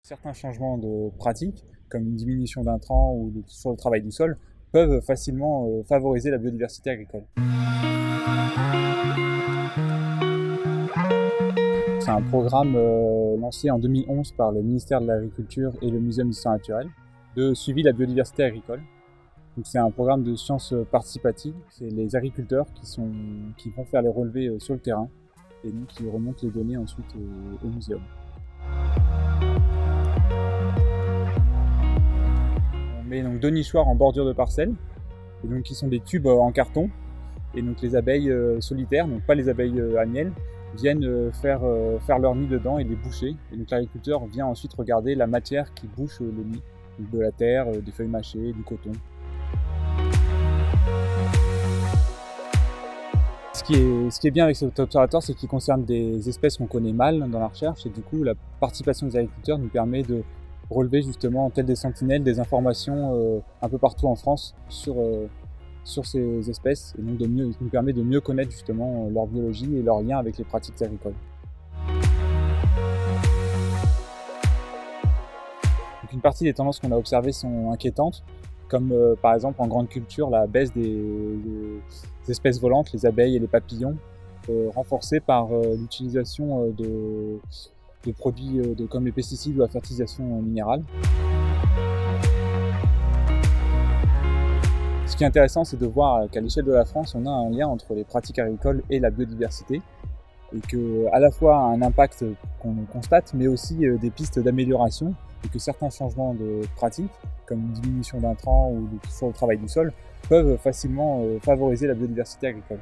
Certains changements de pratique, comme une diminution d'intrants ou sur le travail du sol, peuvent facilement favoriser la biodiversité agricole. C'est un programme lancé en 2011 par le ministère de l'Agriculture et le Muséum d'histoire naturelle de suivi de la biodiversité agricole. Donc c'est un programme de sciences participatives. C'est les agriculteurs qui vont faire les relevés sur le terrain et donc qui remontent les données ensuite au muséum. On met donc 2 nichoirs en bordure de parcelles, et donc qui sont des tubes en carton. Et donc les abeilles solitaires, donc pas les abeilles à miel, viennent faire leur nid dedans et les boucher. Et donc l'agriculteur vient ensuite regarder la matière qui bouche le nid, donc de la terre, des feuilles mâchées, du coton. Ce qui est bien avec cet observatoire, c'est qu'il concerne des espèces qu'on connaît mal dans la recherche, et du coup la participation des agriculteurs nous permet de relever justement, telles des sentinelles, des informations un peu partout en France sur ces espèces, et donc nous permet de mieux connaître justement leur biologie et leur lien avec les pratiques agricoles. Donc une partie des tendances qu'on a observées sont inquiétantes, comme par exemple en grande culture la baisse des espèces volantes, les abeilles et les papillons, renforcée par l'utilisation de produits comme les pesticides ou la fertilisation minérale. Ce qui est intéressant, c'est de voir qu'à l'échelle de la France, on a un lien entre les pratiques agricoles et la biodiversité, et qu'à la fois un impact qu'on constate, mais aussi des pistes d'amélioration, et que certains changements de pratiques, comme une diminution d'intrants ou sur le travail du sol, peuvent facilement favoriser la biodiversité agricole.